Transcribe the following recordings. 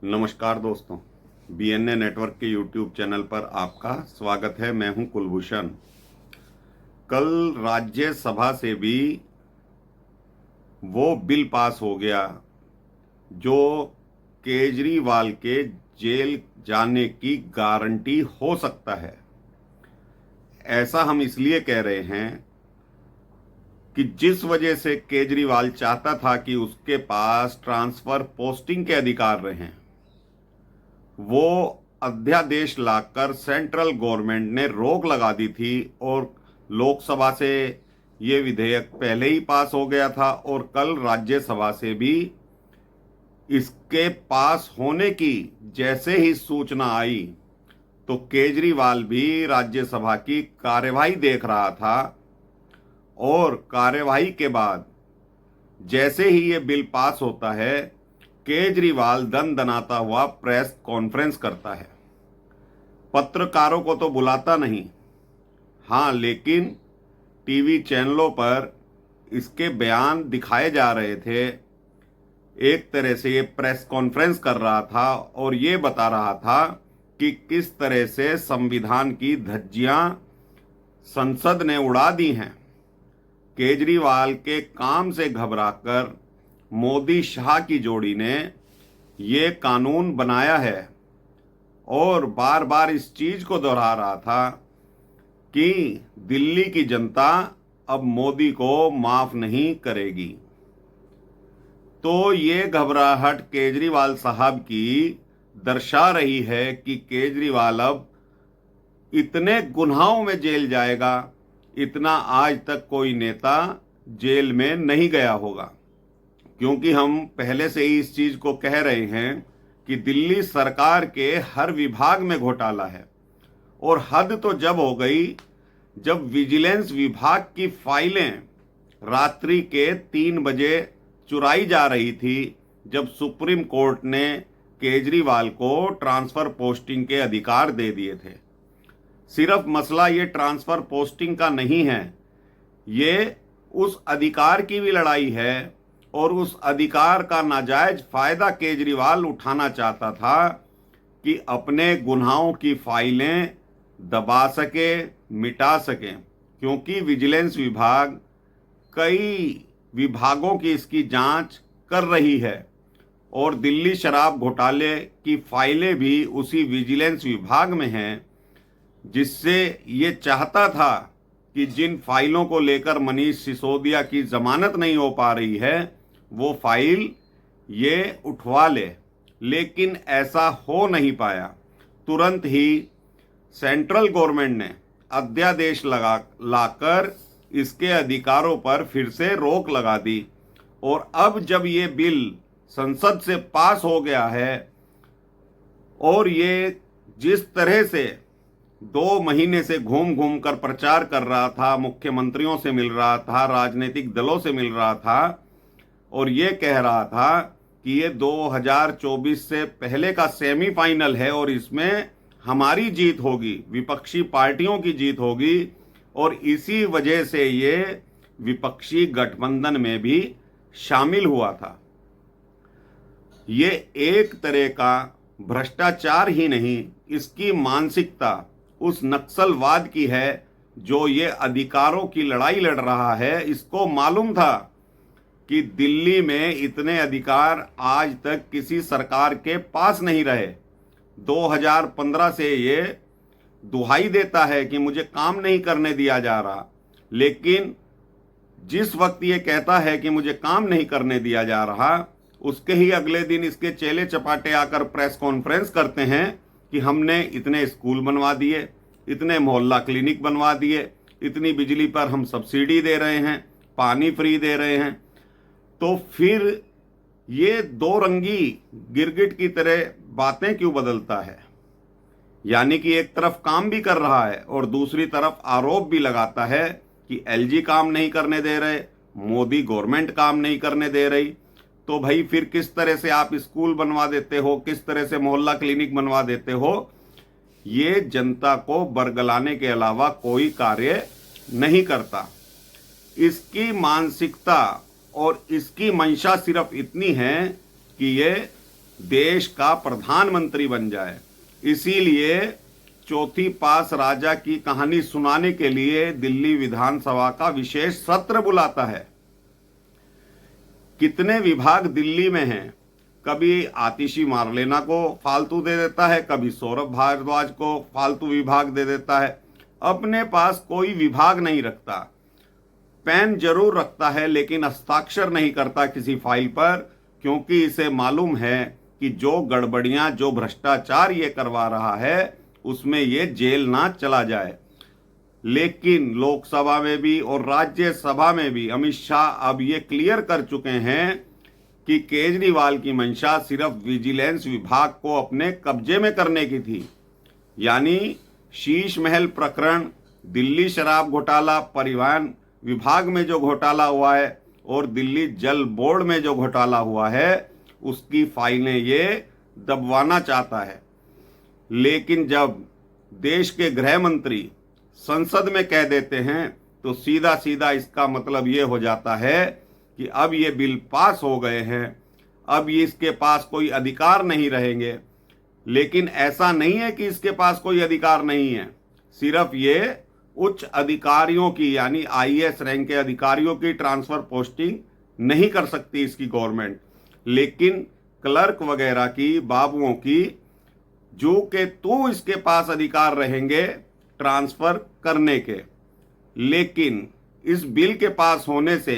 नमस्कार दोस्तों, BNA network के यूट्यूब चैनल पर आपका स्वागत है। मैं हूं कुलभूषण। कल राज्यसभा से भी वो बिल पास हो गया जो केजरीवाल के जेल जाने की गारंटी हो सकता है। ऐसा हम इसलिए कह रहे हैं कि जिस वजह से केजरीवाल चाहता था कि उसके पास ट्रांसफर पोस्टिंग के अधिकार रहें, वो अध्यादेश लाकर सेंट्रल गवर्नमेंट ने रोक लगा दी थी और लोकसभा से ये विधेयक पहले ही पास हो गया था और कल राज्यसभा से भी इसके पास होने की जैसे ही सूचना आई तो केजरीवाल भी राज्यसभा की कार्यवाही देख रहा था और कार्यवाही के बाद जैसे ही ये बिल पास होता है, केजरीवाल दनाता हुआ प्रेस कॉन्फ्रेंस करता है। पत्रकारों को तो बुलाता नहीं, हाँ, लेकिन टीवी चैनलों पर इसके बयान दिखाए जा रहे थे। एक तरह से ये प्रेस कॉन्फ्रेंस कर रहा था और ये बता रहा था कि किस तरह से संविधान की धज्जियां संसद ने उड़ा दी हैं। केजरीवाल के काम से घबराकर मोदी शाह की जोड़ी ने ये कानून बनाया है और बार बार इस चीज को दोहरा रहा था कि दिल्ली की जनता अब मोदी को माफ नहीं करेगी। तो ये घबराहट केजरीवाल साहब की दर्शा रही है कि केजरीवाल अब इतने गुनाहों में जेल जाएगा, इतना आज तक कोई नेता जेल में नहीं गया होगा। क्योंकि हम पहले से ही इस चीज को कह रहे हैं कि दिल्ली सरकार के हर विभाग में घोटाला है और हद तो जब हो गई जब विजिलेंस विभाग की फाइलें रात्रि के 3 बजे चुराई जा रही थी, जब सुप्रीम कोर्ट ने केजरीवाल को ट्रांसफर पोस्टिंग के अधिकार दे दिए थे। सिर्फ मसला ये ट्रांसफर पोस्टिंग का नहीं है, ये उस अधिकार की भी लड़ाई है और उस अधिकार का नाजायज फायदा केजरीवाल उठाना चाहता था कि अपने गुनाहों की फाइलें दबा सके, मिटा सके। क्योंकि विजिलेंस विभाग कई विभागों की इसकी जांच कर रही है और दिल्ली शराब घोटाले की फाइलें भी उसी विजिलेंस विभाग में हैं, जिससे ये चाहता था कि जिन फाइलों को लेकर मनीष सिसोदिया की जमानत नहीं हो पा रही है वो फाइल ये उठवा ले, लेकिन ऐसा हो नहीं पाया। तुरंत ही सेंट्रल गवर्नमेंट ने अध्यादेश लाकर इसके अधिकारों पर फिर से रोक लगा दी और अब जब ये बिल संसद से पास हो गया है और ये जिस तरह से 2 महीने से घूम घूम कर प्रचार कर रहा था, मुख्यमंत्रियों से मिल रहा था, राजनीतिक दलों से मिल रहा था और ये कह रहा था कि ये 2024 से पहले का सेमीफाइनल है और इसमें हमारी जीत होगी, विपक्षी पार्टियों की जीत होगी, और इसी वजह से ये विपक्षी गठबंधन में भी शामिल हुआ था। ये एक तरह का भ्रष्टाचार ही नहीं, इसकी मानसिकता उस नक्सलवाद की है जो ये अधिकारों की लड़ाई लड़ रहा है। इसको मालूम था कि दिल्ली में इतने अधिकार आज तक किसी सरकार के पास नहीं रहे। 2015 से ये दुहाई देता है कि मुझे काम नहीं करने दिया जा रहा, लेकिन जिस वक्त ये कहता है कि मुझे काम नहीं करने दिया जा रहा, उसके ही अगले दिन इसके चेले चपाटे आकर प्रेस कॉन्फ्रेंस करते हैं कि हमने इतने स्कूल बनवा दिए, इतने मोहल्ला क्लिनिक बनवा दिए, इतनी बिजली पर हम सब्सिडी दे रहे हैं, पानी फ्री दे रहे हैं। तो फिर ये दो रंगी गिरगिट की तरह बातें क्यों बदलता है? यानी कि एक तरफ काम भी कर रहा है और दूसरी तरफ आरोप भी लगाता है कि एलजी काम नहीं करने दे रहे, मोदी गवर्नमेंट काम नहीं करने दे रही। तो भाई फिर किस तरह से आप स्कूल बनवा देते हो, किस तरह से मोहल्ला क्लिनिक बनवा देते हो? ये जनता को बरगलाने के अलावा कोई कार्य नहीं करता। इसकी मानसिकता और इसकी मंशा सिर्फ इतनी है कि ये देश का प्रधानमंत्री बन जाए। इसीलिए चौथी पास राजा की कहानी सुनाने के लिए दिल्ली विधानसभा का विशेष सत्र बुलाता है। कितने विभाग दिल्ली में हैं, कभी आतिशी मारलेना को फालतू दे देता है, कभी सौरभ भारद्वाज को फालतू विभाग दे देता है। अपने पास कोई विभाग नहीं रखता, पेन जरूर रखता है लेकिन हस्ताक्षर नहीं करता किसी फाइल पर, क्योंकि इसे मालूम है कि जो गड़बड़ियां, जो भ्रष्टाचार ये करवा रहा है उसमें ये जेल ना चला जाए। लेकिन लोकसभा में भी और राज्यसभा में भी अमित शाह अब ये क्लियर कर चुके हैं कि केजरीवाल की मंशा सिर्फ विजिलेंस विभाग को अपने कब्जे में करने की थी। यानी शीश महल प्रकरण, दिल्ली शराब घोटाला, परिवहन विभाग में जो घोटाला हुआ है और दिल्ली जल बोर्ड में जो घोटाला हुआ है, उसकी फाइलें ये दबवाना चाहता है। लेकिन जब देश के गृह मंत्री संसद में कह देते हैं तो सीधा सीधा इसका मतलब ये हो जाता है कि अब ये बिल पास हो गए हैं, अब ये इसके पास कोई अधिकार नहीं रहेंगे। लेकिन ऐसा नहीं है कि इसके पास कोई अधिकार नहीं है, सिर्फ ये उच्च अधिकारियों की यानी आईएएस रैंक के अधिकारियों की ट्रांसफर पोस्टिंग नहीं कर सकती इसकी गवर्नमेंट, लेकिन क्लर्क वगैरह की, बाबुओं की, जो के तो इसके पास अधिकार रहेंगे ट्रांसफर करने के। लेकिन इस बिल के पास होने से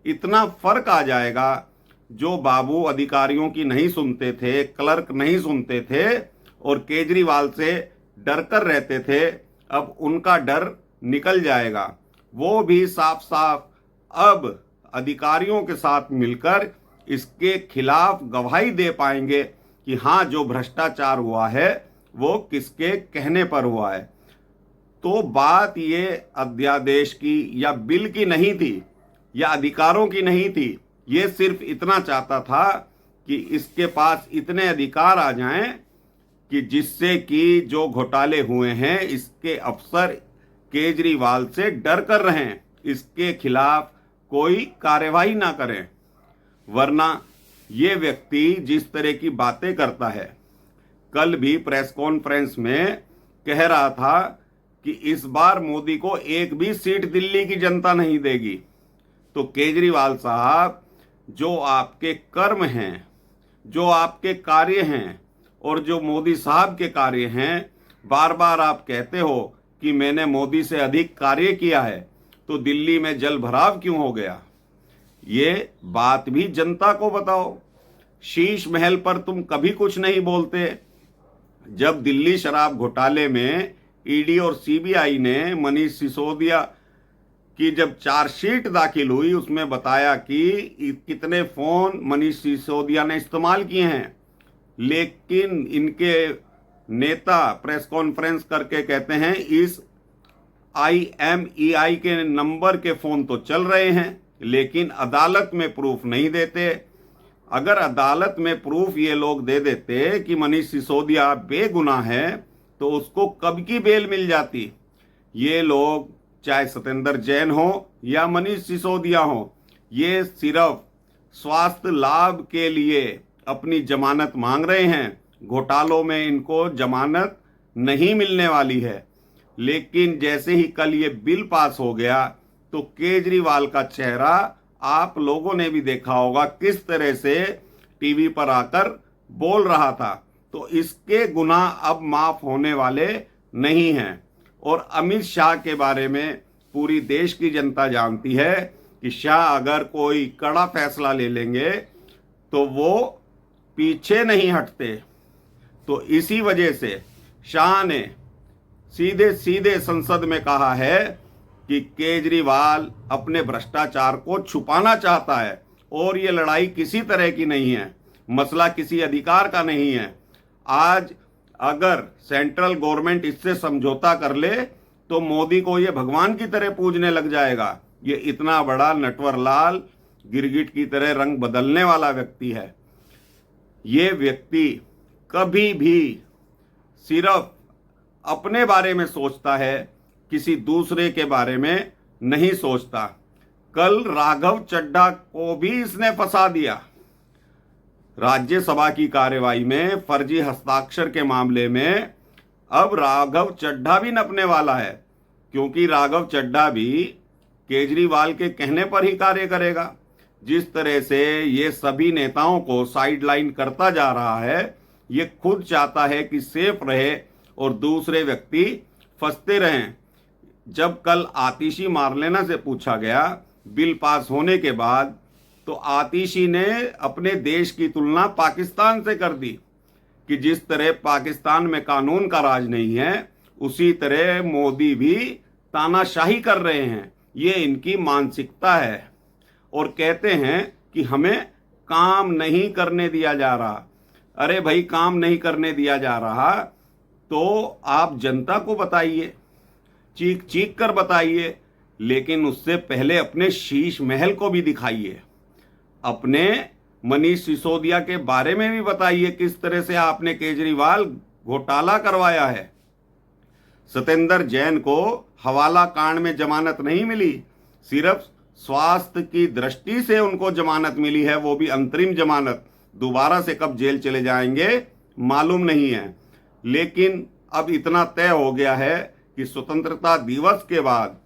इतना फर्क आ जाएगा, जो बाबू अधिकारियों की नहीं सुनते थे, क्लर्क नहीं सुनते थे और केजरीवाल से डर कर रहते थे, अब उनका डर निकल जाएगा। वो भी साफ साफ अब अधिकारियों के साथ मिलकर इसके खिलाफ गवाही दे पाएंगे कि हाँ, जो भ्रष्टाचार हुआ है वो किसके कहने पर हुआ है। तो बात ये अध्यादेश की या बिल की नहीं थी या अधिकारों की नहीं थी, ये सिर्फ इतना चाहता था कि इसके पास इतने अधिकार आ जाएं कि जिससे कि जो घोटाले हुए हैं इसके अफसर केजरीवाल से डर कर रहें, इसके खिलाफ कोई कार्यवाही ना करें। वरना ये व्यक्ति जिस तरह की बातें करता है, कल भी प्रेस कॉन्फ्रेंस में कह रहा था कि इस बार मोदी को एक भी सीट दिल्ली की जनता नहीं देगी। तो केजरीवाल साहब, जो आपके कर्म हैं, जो आपके कार्य हैं और जो मोदी साहब के कार्य हैं, बार बार आप कहते हो कि मैंने मोदी से अधिक कार्य किया है, तो दिल्ली में जल भराव क्यों हो गया? ये बात भी जनता को बताओ। शीश महल पर तुम कभी कुछ नहीं बोलते। जब दिल्ली शराब घोटाले में ईडी और सीबीआई ने मनीष सिसोदिया की जब चार्जशीट दाखिल हुई, उसमें बताया कि कितने फोन मनीष सिसोदिया ने इस्तेमाल किए हैं, लेकिन इनके नेता प्रेस कॉन्फ्रेंस करके कहते हैं इस IMEI के नंबर के फोन तो चल रहे हैं, लेकिन अदालत में प्रूफ नहीं देते। अगर अदालत में प्रूफ ये लोग दे देते कि मनीष सिसोदिया बेगुनाह है, तो उसको कब की बेल मिल जाती। ये लोग, चाहे सत्येंद्र जैन हो या मनीष सिसोदिया हो, ये सिर्फ स्वास्थ्य लाभ के लिए अपनी जमानत मांग रहे हैं। घोटालों में इनको जमानत नहीं मिलने वाली है। लेकिन जैसे ही कल ये बिल पास हो गया तो केजरीवाल का चेहरा आप लोगों ने भी देखा होगा, किस तरह से टीवी पर आकर बोल रहा था। तो इसके गुनाह अब माफ होने वाले नहीं हैं। और अमित शाह के बारे में पूरी देश की जनता जानती है कि शाह अगर कोई कड़ा फैसला ले लेंगे तो वो पीछे नहीं हटते। तो इसी वजह से शाह ने सीधे सीधे संसद में कहा है कि केजरीवाल अपने भ्रष्टाचार को छुपाना चाहता है और ये लड़ाई किसी तरह की नहीं है, मसला किसी अधिकार का नहीं है। आज अगर सेंट्रल गवर्नमेंट इससे समझौता कर ले तो मोदी को ये भगवान की तरह पूजने लग जाएगा। ये इतना बड़ा नटवरलाल गिरगिट की तरह रंग बदलने वाला व्यक्ति है। ये व्यक्ति कभी भी सिर्फ अपने बारे में सोचता है, किसी दूसरे के बारे में नहीं सोचता। कल राघव चड्ढा को भी इसने फंसा दिया। राज्यसभा की कार्यवाही में फर्जी हस्ताक्षर के मामले में अब राघव चड्ढा भी नपने वाला है, क्योंकि राघव चड्ढा भी केजरीवाल के कहने पर ही कार्य करेगा। जिस तरह से ये सभी नेताओं को साइडलाइन करता जा रहा है, ये खुद चाहता है कि सेफ रहे और दूसरे व्यक्ति फंसते रहें। जब कल आतिशी मार्लेना से पूछा गया बिल पास होने के बाद, तो आतिशी ने अपने देश की तुलना पाकिस्तान से कर दी कि जिस तरह पाकिस्तान में कानून का राज नहीं है, उसी तरह मोदी भी तानाशाही कर रहे हैं। ये इनकी मानसिकता है और कहते हैं कि हमें काम नहीं करने दिया जा रहा। अरे भाई, काम नहीं करने दिया जा रहा तो आप जनता को बताइए, चीख चीख कर बताइए, लेकिन उससे पहले अपने शीश महल को भी दिखाइए। अपने मनीष सिसोदिया के बारे में भी बताइए, किस तरह से आपने केजरीवाल घोटाला करवाया है। सत्येंद्र जैन को हवाला कांड में जमानत नहीं मिली, सिर्फ स्वास्थ्य की दृष्टि से उनको जमानत मिली है, वो भी अंतरिम जमानत। दोबारा से कब जेल चले जाएंगे मालूम नहीं है। लेकिन अब इतना तय हो गया है कि स्वतंत्रता दिवस के बाद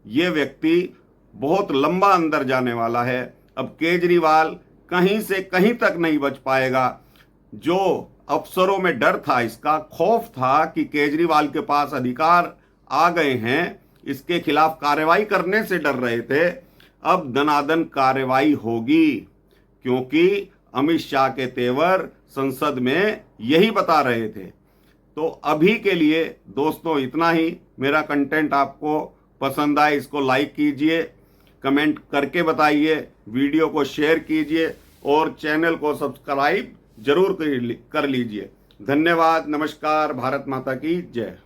ये व्यक्ति बहुत लंबा अंदर जाने वाला है। अब केजरीवाल कहीं से कहीं तक नहीं बच पाएगा। जो अफसरों में डर था, इसका खौफ था कि केजरीवाल के पास अधिकार आ गए हैं, इसके खिलाफ कार्रवाई करने से डर रहे थे। अब दनादन कार्रवाई होगी, क्योंकि अमित शाह के तेवर संसद में यही बता रहे थे। तो अभी के लिए दोस्तों इतना ही। मेरा कंटेंट आपको पसंद आए, इसको लाइक कीजिए, कमेंट करके बताइए, वीडियो को शेयर कीजिए और चैनल को सब्सक्राइब जरूर कर लीजिए। धन्यवाद। नमस्कार। भारत माता की जय।